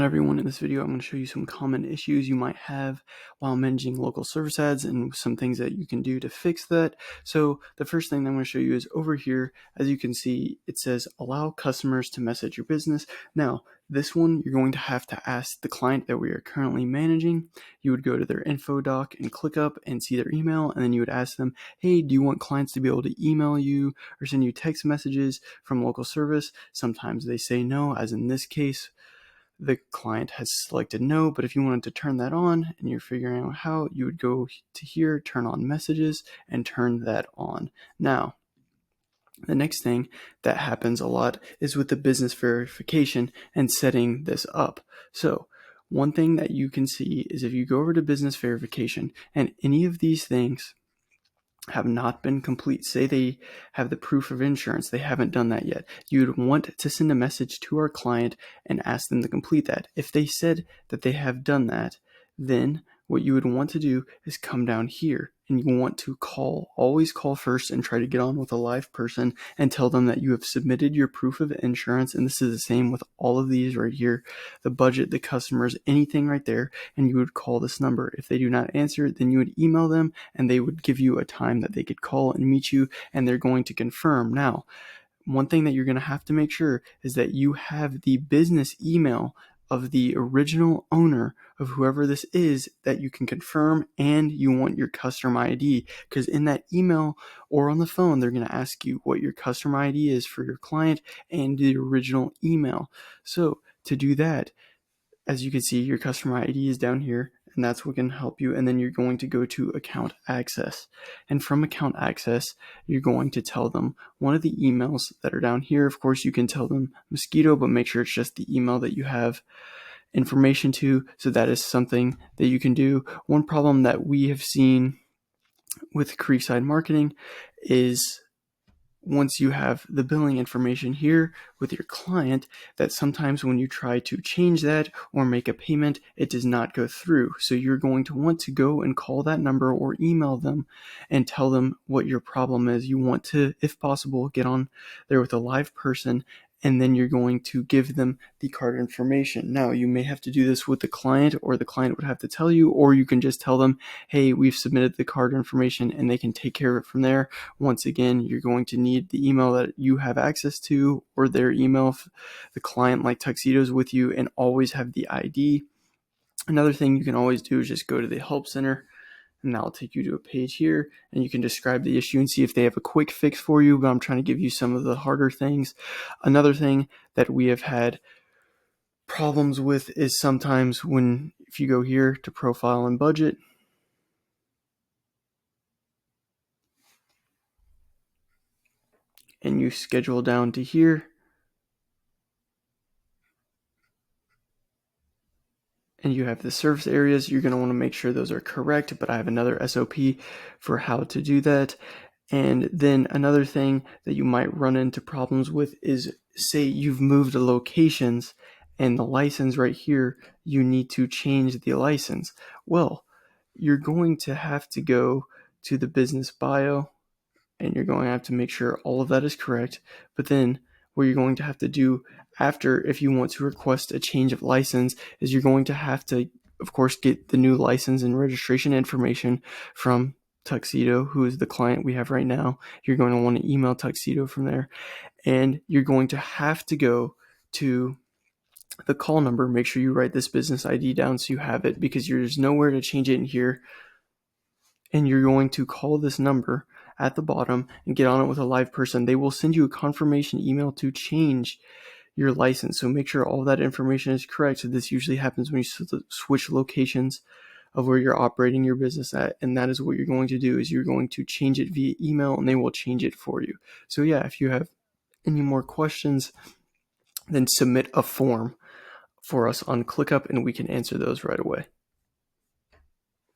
Everyone, in this video I'm going to show you some common issues you might have while managing local service ads and some things that you can do to fix that. So the first thing I'm going to show you is over here. As you can see, it says allow customers to message your business. Now this one you're going to have to ask the client that we are currently managing. You would go to their info doc and click up and see their email, and then you would ask them, hey, do you want clients to be able to email you or send you text messages from local service? Sometimes they say no, as in this case the client has selected no, but if you wanted to turn that on and you're figuring out how, you would go to here, turn on messages, and turn that on. Now, the next thing that happens a lot is with the business verification and setting this up. So one thing that you can see is if you go over to business verification and any of these things have not been complete, say they have the proof of insurance, they haven't done that yet, you'd want to send a message to our client and ask them to complete that. If they said that they have done that, then what you would want to do is come down here and you want to always call first and try to get on with a live person and tell them that you have submitted your proof of insurance. And this is the same with all of these right here, the budget, the customers, anything right there. And you would call this number. If they do not answer, then you would email them and they would give you a time that they could call and meet you, and they're going to confirm. Now, one thing that you're going to have to make sure is that you have the business email of the original owner of whoever this is that you can confirm, and you want your customer ID, because in that email or on the phone they're going to ask you what your customer ID is for your client and the original email. So to do that, as you can see, your customer ID is down here, and that's what can help you. And then you're going to go to account access, and from account access you're going to tell them one of the emails that are down here. Of course you can tell them Mosquito, but make sure it's just the email that you have information to. So that is something that you can do. One problem that we have seen with Creekside Marketing is once you have the billing information here with your client, that sometimes when you try to change that or make a payment, it does not go through. So you're going to want to go and call that number or email them and tell them what your problem is. You want to, if possible, get on there with a live person, and then you're going to give them the card information. Now, you may have to do this with the client, or the client would have to tell you, or you can just tell them, hey, we've submitted the card information, and they can take care of it from there. Once again, you're going to need the email that you have access to, or their email if the client like Tuxedo's with you, and always have the ID. Another thing you can always do is just go to the help center, and that'll take you to a page here, and you can describe the issue and see if they have a quick fix for you, but I'm trying to give you some of the harder things. Another thing that we have had problems with is sometimes if you go here to profile and budget, and you schedule down to here, and you have the service areas, you're going to want to make sure those are correct, but I have another SOP for how to do that. And then another thing that you might run into problems with is, say you've moved locations and the license right here, you need to change the license. Well, you're going to have to go to the business bio, and you're going to have to make sure all of that is correct. But then what you're going to have to do after, if you want to request a change of license, is you're going to have to, of course, get the new license and registration information from Tuxedo, who is the client we have right now. You're going to want to email Tuxedo from there, and you're going to have to go to the call number. Make sure you write this business ID down so you have it, because there's nowhere to change it in here. And you're going to call this number at the bottom and get on it with a live person. They will send you a confirmation email to change your license. So make sure all that information is correct. So this usually happens when you switch locations of where you're operating your business at, and that is what you're going to do, is you're going to change it via email, and they will change it for you. So yeah, if you have any more questions, then submit a form for us on ClickUp and we can answer those right away.